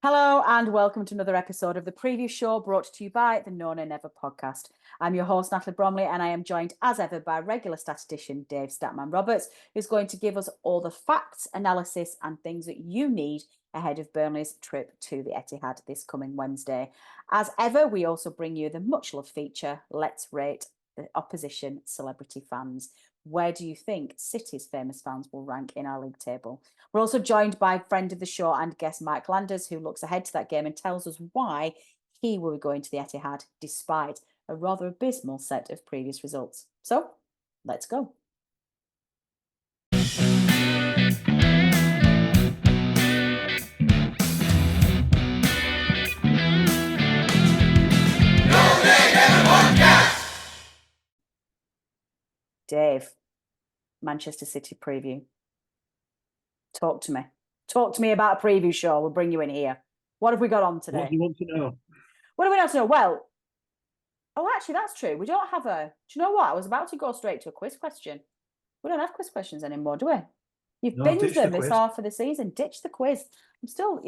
Hello and welcome to another episode of the Preview Show brought to you by the No Never podcast. I'm your host, Natalie Bromley, and I am joined as ever by regular statistician Dave Statman Roberts, who's going to give us all the facts, analysis, and things that you need ahead of Burnley's trip to the Etihad this coming Wednesday. As ever, we also bring you the much loved feature, Let's Rate the Opposition Celebrity Fans. Where do you think City's famous fans will rank in our league table? We're also joined by friend of the show and guest Mike Landers, who looks ahead to that game and tells us why he will be going to the Etihad despite a rather abysmal set of previous results. So, let's go. Dave, Manchester City preview. Talk to me. Talk to me about a preview show. We'll bring you in here. What have we got on today? What do you want to know? What do we want to know? Well, actually, that's true. We don't have a... Do you know what? I was about to go straight to a quiz question. We don't have quiz questions anymore, do we? You've binged them this half of the season. Ditch the quiz. I'm still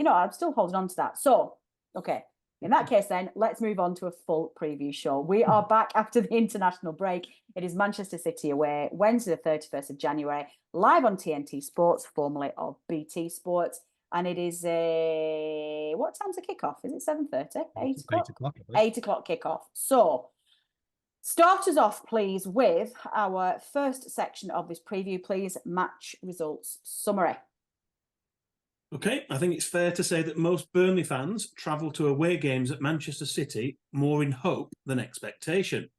holding on to that. So, okay. In that case, then, let's move on to a full preview show. We are back after the international break. It is Manchester City away, Wednesday, the 31st of January, live on TNT Sports, formerly of BT Sports. And it is what time's the kickoff? Is it 7:30? 8 o'clock? 8 o'clock. 8 o'clock kickoff. So, start us off, please, with our first section of this preview, please. Match results summary. Okay, I think it's fair to say that most Burnley fans travel to away games at Manchester City more in hope than expectation.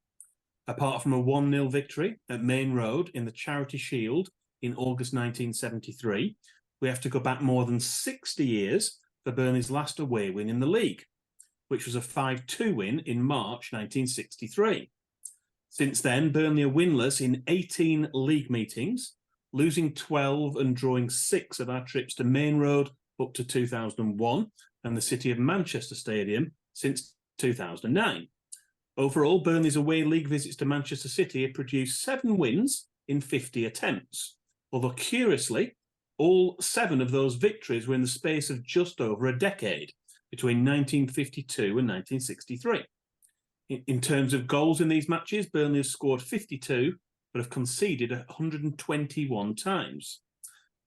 Apart from a 1-0 victory at Main Road in the Charity Shield in August 1973, we have to go back more than 60 years for Burnley's last away win in the league, which was a 5-2 win in March 1963. Since then, Burnley are winless in 18 league meetings, losing 12 and drawing 6 of our trips to Main Road up to 2001 and the City of Manchester Stadium since 2009. Overall, Burnley's away league visits to Manchester City have produced 7 wins in 50 attempts, although curiously, all 7 of those victories were in the space of just over a decade, between 1952 and 1963. In terms of goals in these matches, Burnley have scored 52, but have conceded 121 times.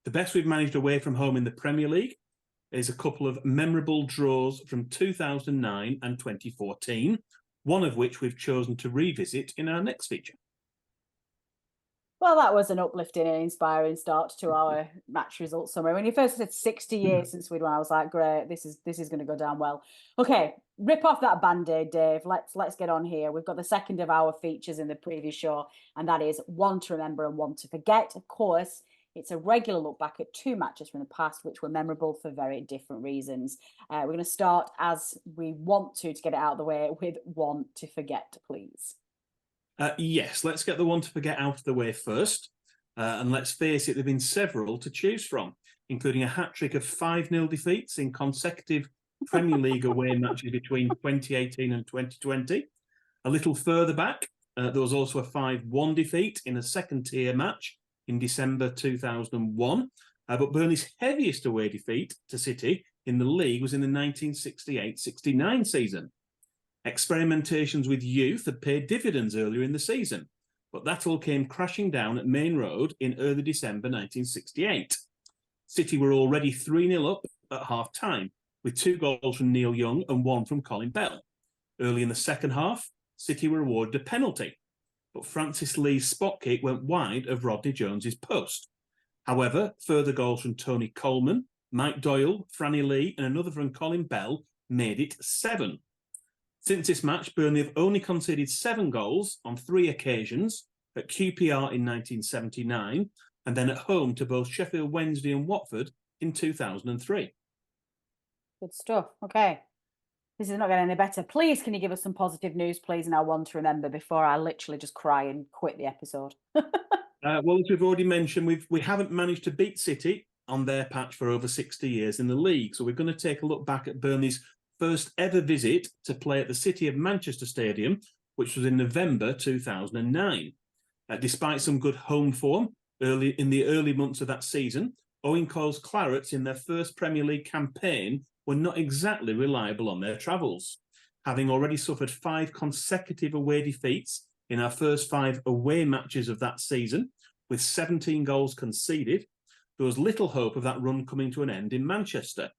The best we've managed away from home in the Premier League is a couple of memorable draws from 2009 and 2014, one of which we've chosen to revisit in our next feature. Well, that was an uplifting and inspiring start to our match results summary. When you first said 60 years since we'd won, I was like, great, this is going to go down well. Okay, rip off that Band-Aid, Dave. Let's get on here. We've got the second of our features in the previous show, and that is one to remember and one to forget. Of course, it's a regular look back at 2 matches from the past, which were memorable for very different reasons. We're going to start, as we want to get it out of the way, with one to forget, please. Yes, let's get the one to forget out of the way first. And let's face it, there have been several to choose from, including a hat-trick of 5-0 defeats in consecutive Premier League away matches between 2018 and 2020. A little further back, there was also a 5-1 defeat in a second-tier match in December 2001. But Burnley's heaviest away defeat to City in the league was in the 1968-69 season. Experimentations with youth had paid dividends earlier in the season, but that all came crashing down at Main Road in early December 1968. City were already 3-0 up at half-time, with 2 goals from Neil Young and 1 from Colin Bell. Early in the second half, City were awarded a penalty, but Francis Lee's spot kick went wide of Rodney Jones's post. However, further goals from Tony Coleman, Mike Doyle, Franny Lee and another from Colin Bell made it 7. Since this match, Burnley have only conceded 7 goals on 3 occasions, at QPR in 1979, and then at home to both Sheffield Wednesday and Watford in 2003. Good stuff. Okay. This is not getting any better. Please, can you give us some positive news, please, and I want to remember before I literally just cry and quit the episode. Well, as we've already mentioned, we haven't managed to beat City on their patch for over 60 years in the league, so we're going to take a look back at Burnley's first ever visit to play at the City of Manchester Stadium, which was in November 2009. Despite some good home form in the early months of that season, Owen Coyle's Clarets in their first Premier League campaign were not exactly reliable on their travels. Having already suffered 5 consecutive away defeats in our first 5 away matches of that season, with 17 goals conceded, there was little hope of that run coming to an end in Manchester.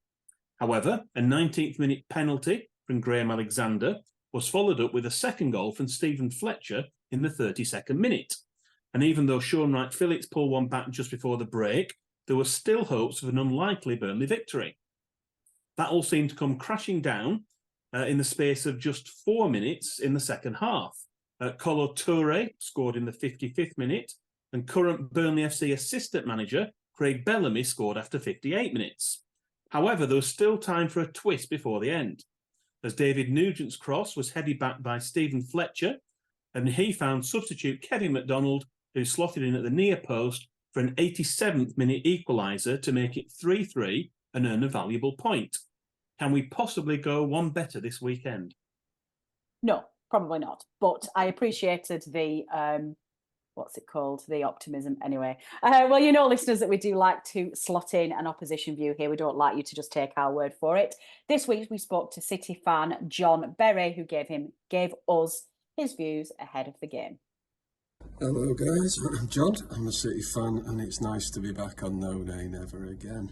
However, a 19th minute penalty from Graham Alexander was followed up with a second goal from Stephen Fletcher in the 32nd minute. And even though Sean Wright-Phillips pulled one back just before the break, there were still hopes of an unlikely Burnley victory. That all seemed to come crashing down in the space of just 4 minutes in the second half. Kolo Toure scored in the 55th minute, and current Burnley FC assistant manager Craig Bellamy scored after 58 minutes. However, there was still time for a twist before the end, as David Nugent's cross was headed back by Stephen Fletcher, and he found substitute Kevin McDonald, who slotted in at the near post for an 87th minute equaliser to make it 3-3 and earn a valuable point. Can we possibly go one better this weekend? No, probably not. But I appreciated the what's it called? The optimism anyway. Well, you know, listeners, that we do like to slot in an opposition view here. We don't like you to just take our word for it. This week we spoke to City fan John Berry, who gave us his views ahead of the game. Hello guys, I'm John, I'm a City fan and it's nice to be back on No Nay Never Again.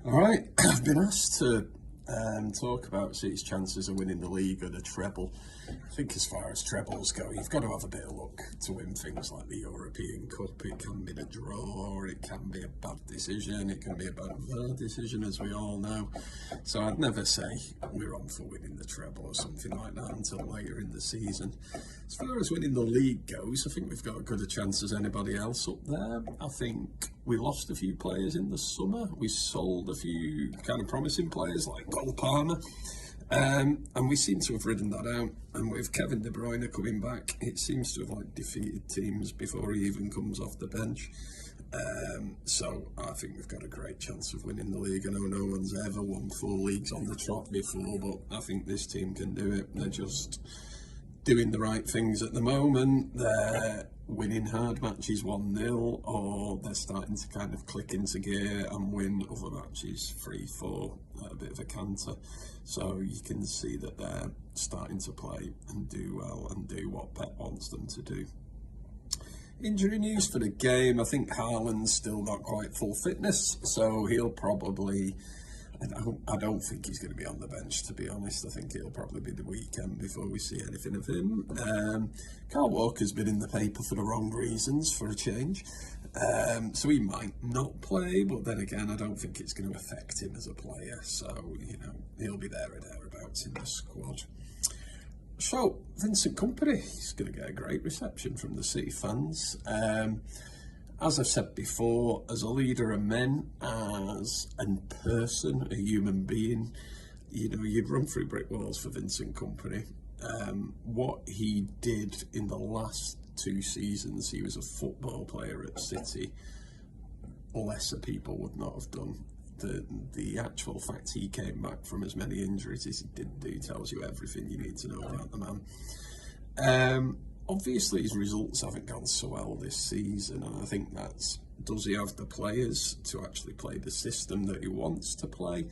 Alright, I've been asked to talk about City's chances of winning the league or the treble. I think as far as trebles go, you've got to have a bit of luck to win things like the European Cup. It can be the draw, or it can be a bad decision, it can be a bad decision, as we all know. So I'd never say we're on for winning the treble or something like that until later in the season. As far as winning the league goes, I think we've got as good a chance as anybody else up there. I think we lost a few players in the summer. We sold a few kind of promising players like Cole Palmer. And we seem to have ridden that out. And with Kevin De Bruyne coming back, it seems to have defeated teams before he even comes off the bench. So I think we've got a great chance of winning the league. I know no one's ever won 4 leagues on the trot before, but I think this team can do it. They're just doing the right things at the moment. They're winning hard matches 1-0, or they're starting to kind of click into gear and win other matches 3-4 at a bit of a canter. So you can see that they're starting to play and do well and do what Pep wants them to do. Injury news for the game. I think Haaland's still not quite full fitness, so he'll probably... I don't think he's going to be on the bench, to be honest. I think it'll probably be the weekend before we see anything of him. Kyle Walker's been in the paper for the wrong reasons, for a change. So he might not play, but then again, I don't think it's going to affect him as a player. So, you know, he'll be there or thereabouts in the squad. So, Vincent Kompany, he's going to get a great reception from the City fans. As I've said before, as a leader of men, as a person, a human being, you know, you'd run through brick walls for Vincent Kompany. What he did in the last 2 seasons, he was a football player at City, lesser people would not have done. The actual fact he came back from as many injuries as he did do tells you everything you need to know about the man. Obviously, his results haven't gone so well this season, and I think that's, does he have the players to actually play the system that he wants to play?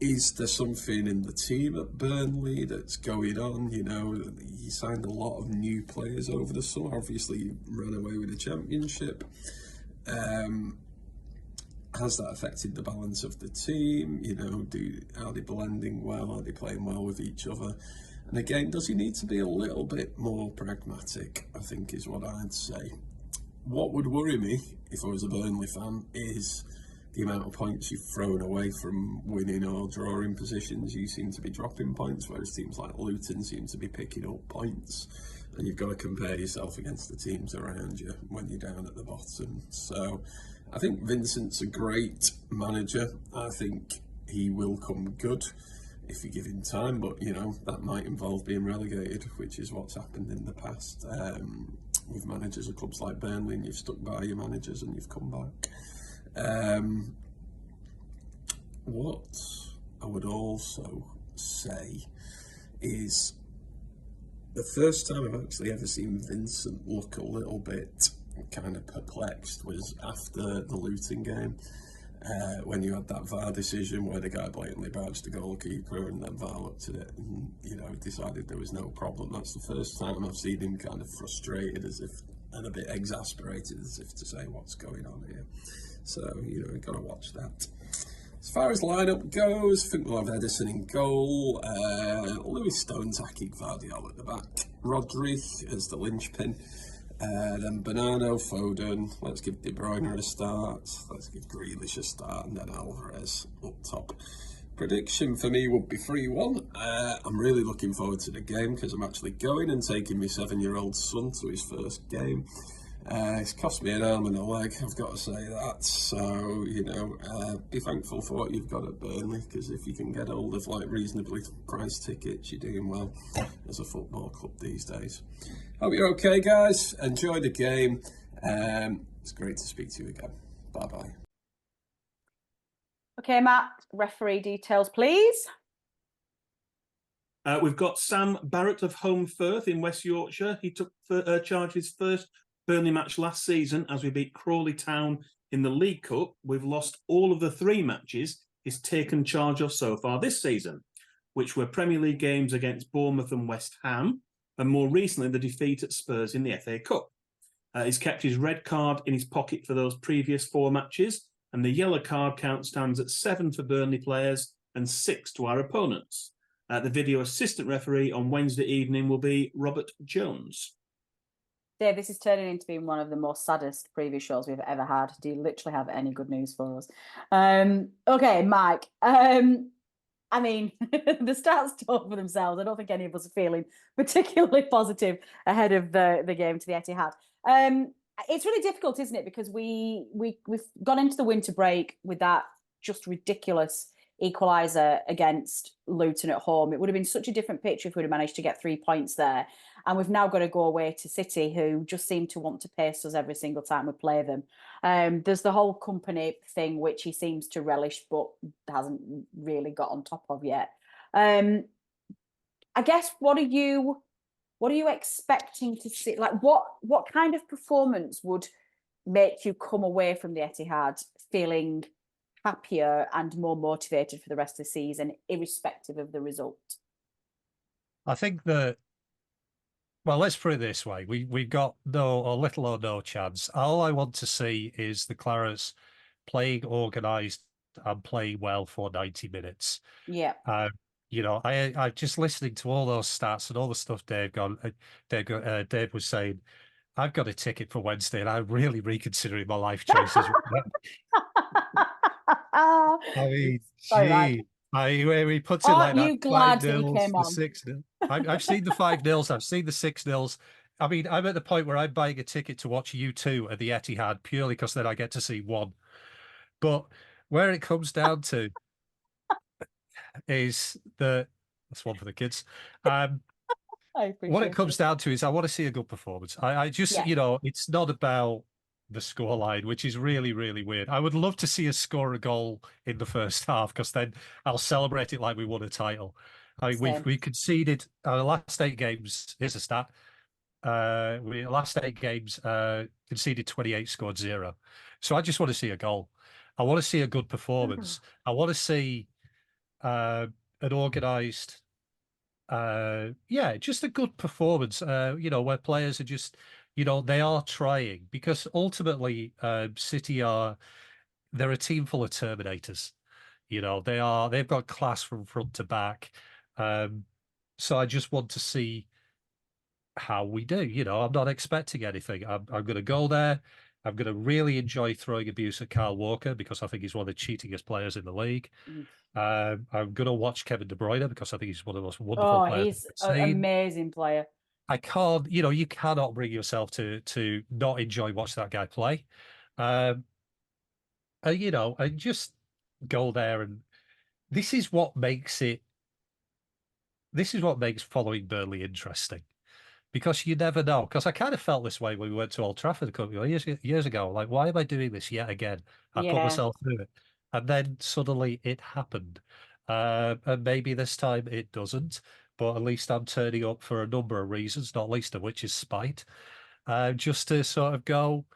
Is there something in the team at Burnley that's going on? You know, he signed a lot of new players over the summer. Obviously, he ran away with the championship. Has that affected the balance of the team? You know, are they blending well? Are they playing well with each other? And again, does he need to be a little bit more pragmatic, I think is what I'd say. What would worry me, if I was a Burnley fan, is the amount of points you've thrown away from winning or drawing positions. You seem to be dropping points, whereas teams like Luton seem to be picking up points. And you've got to compare yourself against the teams around you when you're down at the bottom. So I think Vincent's a great manager. I think he will come good if you give him time, but you know, that might involve being relegated, which is what's happened in the past with managers of clubs like Burnley, and you've stuck by your managers and you've come back. What I would also say is the first time I've actually ever seen Vincent look a little bit kind of perplexed was after the Luton game. when you had that VAR decision where the guy blatantly badged the goalkeeper and then VAR looked at it and, decided there was no problem. That's the first time I've seen him kind of frustrated and a bit exasperated, as if to say, what's going on here? So, we've got to watch that. As far as lineup goes, I think we'll have Edison in goal, Lewis Stone, Taki, Gvardiol at the back, Rodri as the linchpin, then Bernardo, Foden, let's give De Bruyne a start, let's give Grealish a start, and then Alvarez up top. Prediction for me would be 3-1. I'm really looking forward to the game because I'm actually going and taking my 7-year-old son to his first game. It's cost me an arm and a leg, I've got to say that. So, be thankful for what you've got at Burnley, because if you can get hold of reasonably priced tickets, you're doing well as a football club these days. Hope you're okay, guys. Enjoy the game. It's great to speak to you again. Bye-bye. Okay, Matt, referee details, please. We've got Sam Barrett of Home Firth in West Yorkshire. He took charge of his first Burnley match last season as we beat Crawley Town in the League Cup. We've lost all of the 3 matches he's taken charge of so far this season, which were Premier League games against Bournemouth and West Ham, and more recently the defeat at Spurs in the FA Cup. He's kept his red card in his pocket for those previous 4 matches, and the yellow card count stands at 7 for Burnley players and 6 to our opponents. The video assistant referee on Wednesday evening will be Robert Jones. Dave, this is turning into being one of the most saddest preview shows we've ever had. Do you literally have any good news for us? Okay, Mike. The stats talk for themselves. I don't think any of us are feeling particularly positive ahead of the game to the Etihad. It's really difficult, isn't it? Because we've gone into the winter break with that just ridiculous equaliser against Luton at home. It would have been such a different picture if we'd have managed to get 3 points there. And we've now got to go away to City, who just seem to want to pace us every single time we play them. There's the whole Kompany thing, which he seems to relish, but hasn't really got on top of yet. I guess, what are you expecting to see? What kind of performance would make you come away from the Etihad feeling happier and more motivated for the rest of the season, irrespective of the result? I think that, well, let's put it this way. We've got little or no chance. All I want to see is the Clarets playing organised and playing well for 90 minutes. Yeah. I just listening to all those stats and all the stuff Dave was saying. I've got a ticket for Wednesday, and I'm really reconsidering my life choices. Where he puts it like that. Aren't you glad he 5-0, came on? 6-0. I've seen the 5-0s. I've seen the 6-0s. I'm at the point where I'm buying a ticket to watch U2 at the Etihad purely because then I get to see one. But where it comes down to is that's one for the kids. What it comes down to is I want to see a good performance. I just, it's not about the scoreline, which is really, really weird. I would love to see us score a goal in the first half, because then I'll celebrate it like we won a title. We conceded our last 8 games. Here's a stat. Last 8 games conceded 28, scored 0. So I just want to see a goal. I want to see a good performance. I want to see an organised, just a good performance. Where players are just, they are trying, because ultimately City they're a team full of terminators. They've got class from front to back. So I just want to see how we do. I'm not expecting anything. I'm going to go there. I'm going to really enjoy throwing abuse at Kyle Walker, because I think he's one of the cheatingest players in the league. I'm going to watch Kevin De Bruyne, because I think he's one of the most wonderful players. He's an amazing player. I can't, you cannot bring yourself to not enjoy watching that guy play. And just go there. And this is what makes following Burnley interesting, because you never know. Because I kind of felt this way when we went to Old Trafford a couple of years ago. Like, why am I doing this yet again? I put myself through it. And then suddenly it happened. And maybe this time it doesn't. But at least I'm turning up for a number of reasons, not least of which is spite. Just to sort of go,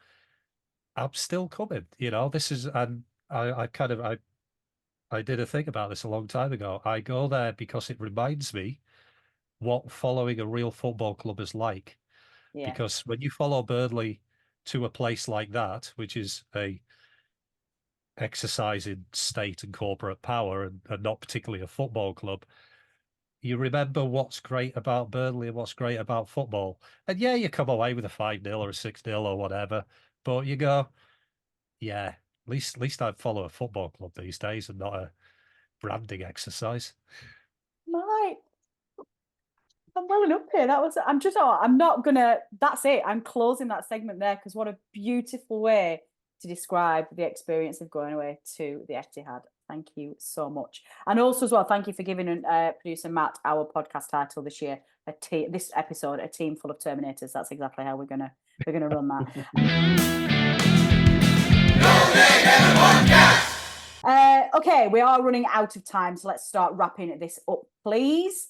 I'm still coming. And I did a thing about this a long time ago. I go there because it reminds me what following a real football club is like. Yeah. Because when you follow Burnley to a place like that, which is a exercise in state and corporate power and not particularly a football club, you remember what's great about Burnley and what's great about football. And yeah, you come away with a 5-0 or a 6-0 or whatever, but you go, yeah, at least I'd follow a football club these days and not a branding exercise. Right. I'm welling up here. I'm not gonna, that's it. I'm closing that segment there because what a beautiful way to describe the experience of going away to the Etihad. Thank you so much. And also as well, thank you for giving producer Matt our podcast title this year. This episode, A Team Full of Terminators. That's exactly how we're gonna run that. Okay, we are running out of time, so let's start wrapping this up, please.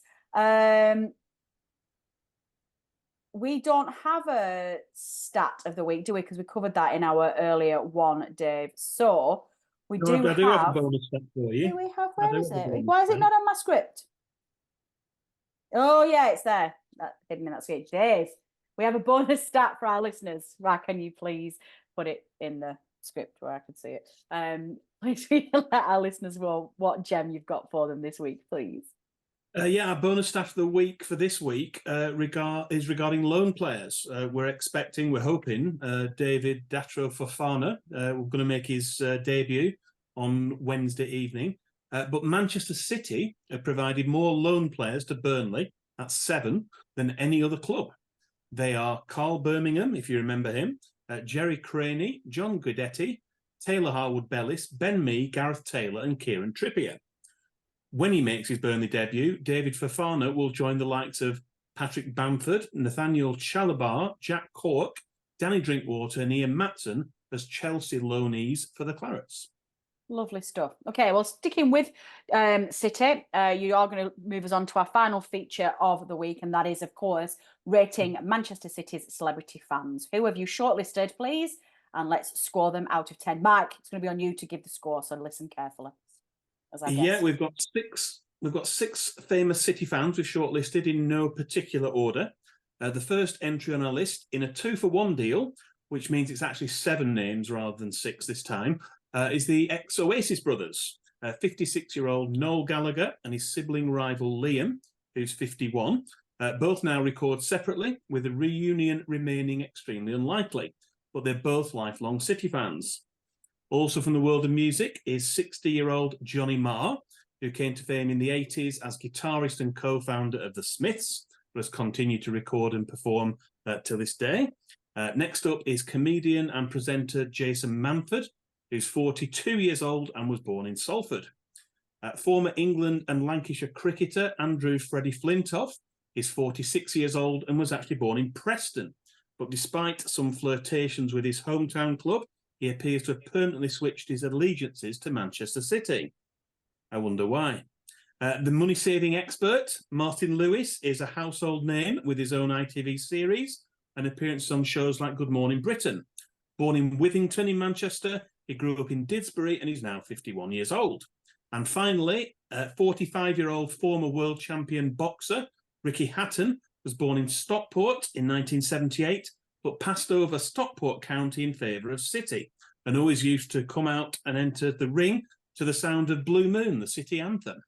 We don't have a stat of the week, do we? Because we covered that in our earlier one, Dave. So I do have a bonus stat for you. Do we have? Where is it? Why is it not on my script? Oh yeah, it's there. That's it, Dave. We have a bonus stat for our listeners. Right, can you please put it in the script where I can see it? Please let our listeners know what gem you've got for them this week, please. Our bonus stat of the week for this week is regarding loan players. We're hoping David Datro Fofana we're going to make his debut on Wednesday evening. But Manchester City have provided more loan players to Burnley, that's 7, than any other club. They are Carl Birmingham, if you remember him, Jerry Craney, John Guidetti, Taylor Harwood-Bellis, Ben Mee, Gareth Taylor and Kieran Trippier. When he makes his Burnley debut, David Fofana will join the likes of Patrick Bamford, Nathaniel Chalabar, Jack Cork, Danny Drinkwater and Ian Matson as Chelsea loanees for the Clarets. Lovely stuff. Okay, well, sticking with City, you are going to move us on to our final feature of the week, and that is, of course, rating Manchester City's celebrity fans. Who have you shortlisted, please? And let's score them out of 10. Mike, it's going to be on you to give the score, so listen carefully. Yeah, we've got 6. We've got 6 famous City fans we've shortlisted in no particular order. The first entry on our list in a 2-for-1 deal, which means it's actually 7 names rather than 6 this time, is the ex-Oasis brothers, 56-year-old Noel Gallagher and his sibling rival Liam, who's 51. Both now record separately, with a reunion remaining extremely unlikely, but they're both lifelong City fans. Also from the world of music is 60-year-old Johnny Marr, who came to fame in the 80s as guitarist and co-founder of The Smiths, who has continued to record and perform to this day. Next up is comedian and presenter Jason Manford, who's 42 years old and was born in Salford. Former England and Lancashire cricketer Andrew Freddie Flintoff is 46 years old and was actually born in Preston. But despite some flirtations with his hometown club, he appears to have permanently switched his allegiances to Manchester City. I wonder why. The money-saving expert, Martin Lewis, is a household name with his own ITV series and appearances on shows like Good Morning Britain. Born in Withington in Manchester, he grew up in Didsbury and is now 51 years old. And finally, 45-year-old former world champion boxer Ricky Hatton was born in Stockport in 1978, but passed over Stockport County in favour of City, and always used to come out and enter the ring to the sound of Blue Moon, the City anthem.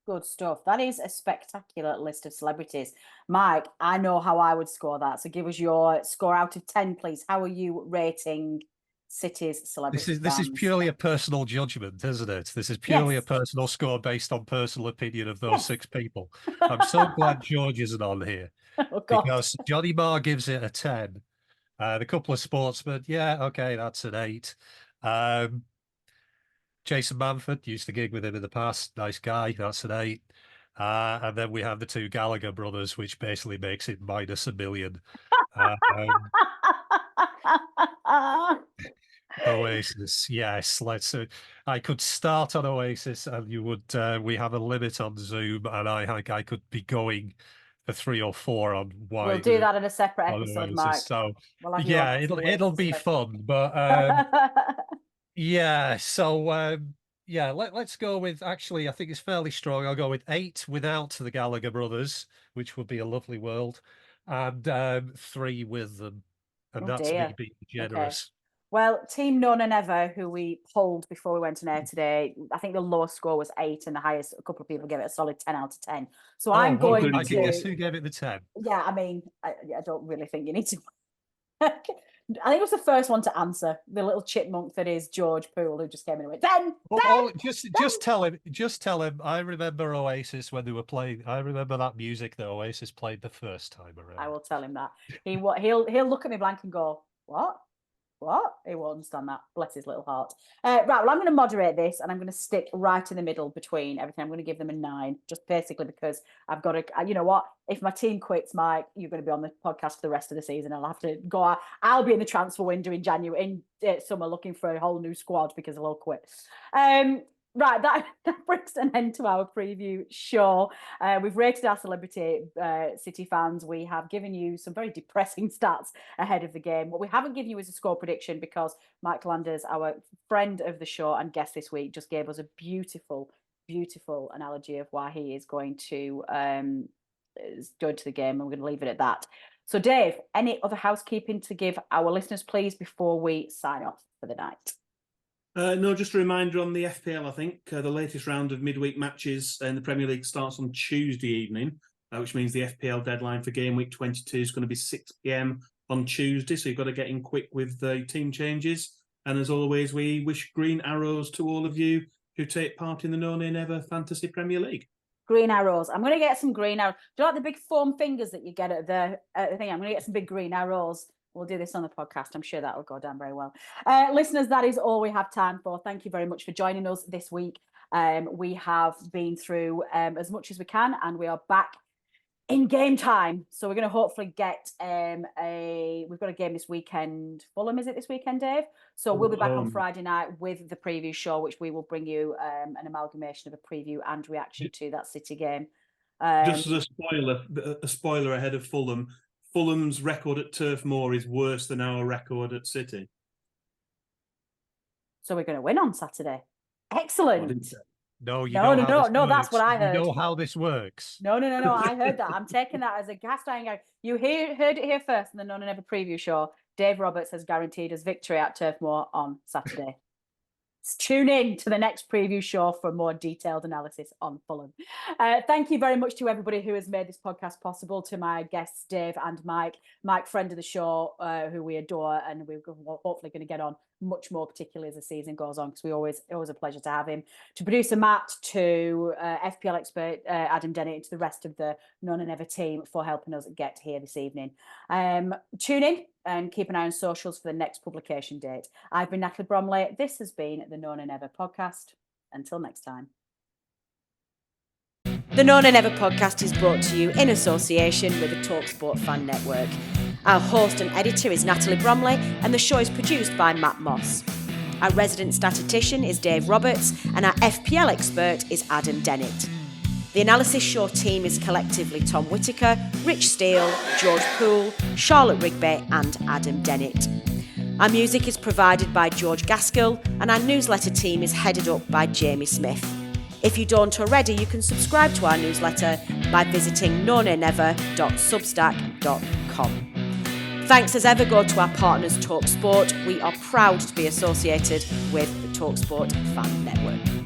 Good stuff. That is a spectacular list of celebrities. Mike, I know how I would score that. So give us your score out of 10, please. How are you rating City's celebrity This is purely a personal judgment, isn't it? This is purely a personal score based on personal opinion of those 6 people. I'm so glad George isn't on here because Johnny Marr gives it a 10. The couple of sportsmen, yeah, okay, that's an 8. Jason Manford, used to gig with him in the past. Nice guy, that's an 8. And then we have the 2 Gallagher brothers, which basically makes it minus -1 million. Oasis, yes. I could start on Oasis, and you would. We have a limit on Zoom, and I think I could be going for 3 or 4 on why. We'll do that in a separate episode, Mike. So yeah, it'll be fun, but Yeah, so let's go with, actually, I think it's fairly strong. I'll go with 8 without the Gallagher brothers, which would be a lovely world, and 3 with them. And that's me being generous. Okay. Well, Team None and Ever, who we polled before we went on air today, I think the lowest score was 8 and the highest, a couple of people gave it a solid 10 out of 10. So I'm going I to... can guess who gave it the 10. Yeah, I mean, I don't really think you need to... I think it was the first one to answer, the little chipmunk that is George Poole, who just came in and went, 10! Just tell him. I remember Oasis when they were playing. I remember that music that Oasis played the first time around. I will tell him that. He'll look at me blank and go, what? He won't understand that. Bless his little heart. Right, well, I'm going to moderate this and I'm going to stick right in the middle between everything. I'm going to give them a 9, just basically because I've got to, you know what? If my team quits, Mike, you're going to be on the podcast for the rest of the season. I'll have to go out. I'll be in the transfer window in January, in summer, looking for a whole new squad because they'll all quit. Right, that brings an end to our preview show. We've rated our celebrity City fans. We have given you some very depressing stats ahead of the game. What we haven't given you is a score prediction because Mike Landers, our friend of the show and guest this week, just gave us a beautiful, beautiful analogy of why he is going to go to the game. And we're going to leave it at that. So, Dave, any other housekeeping to give our listeners, please, before we sign off for the night? No, just a reminder on the FPL, I think. The latest round of midweek matches in the Premier League starts on Tuesday evening, which means the FPL deadline for game week 22 is going to be 6 p.m. on Tuesday, so you've got to get in quick with the team changes. And as always, we wish green arrows to all of you who take part in the No Nay Never Fantasy Premier League. Green arrows. I'm going to get some green arrows. Do you like the big foam fingers that you get at the thing? I'm going to get some big green arrows. We'll do this on the podcast. I'm sure that will go down very well. Listeners, that is all we have time for. Thank you very much for joining us this week. We have been through as much as we can, and we are back in game time. So we're going to hopefully get we've got a game this weekend. Fulham, is it this weekend, Dave? So we'll be back on Friday night with the preview show, which we will bring you an amalgamation of a preview and reaction to that City game. Just as a spoiler ahead of Fulham, Fulham's record at Turf Moor is worse than our record at City. So we're going to win on Saturday. Excellent. No, that's what I heard. You know how this works. No. I heard that. I'm taking that as a cast iron. You heard it here first in the No Nay Never preview show. Dave Roberts has guaranteed us victory at Turf Moor on Saturday. Tune in to the next preview show for more detailed analysis on Fulham. Thank you very much to everybody who has made this podcast possible, to my guests, Dave and Mike. Mike, friend of the show, who we adore, and we're hopefully going to get on much more, particularly as the season goes on, because we always a pleasure to have him. To producer Matt, to FPL expert Adam Dennett, and to the rest of the No Nay Never team for helping us get here this evening. Tune in and keep an eye on socials for the next publication date. I've been Natalie Bromley. This has been the No Nay Never podcast. Until next time. The No Nay Never podcast is brought to you in association with the TalkSport Fan Network. Our host and editor is Natalie Bromley, and the show is produced by Matt Moss. Our resident statistician is Dave Roberts, and our FPL expert is Adam Dennett. The Analysis Show team is collectively Tom Whittaker, Rich Steele, George Poole, Charlotte Rigby and Adam Dennett. Our music is provided by George Gaskell, and our newsletter team is headed up by Jamie Smith. If you don't already, you can subscribe to our newsletter by visiting nonaynever.substack.com. Thanks as ever go to our partners TalkSport. We are proud to be associated with the TalkSport Fan Network.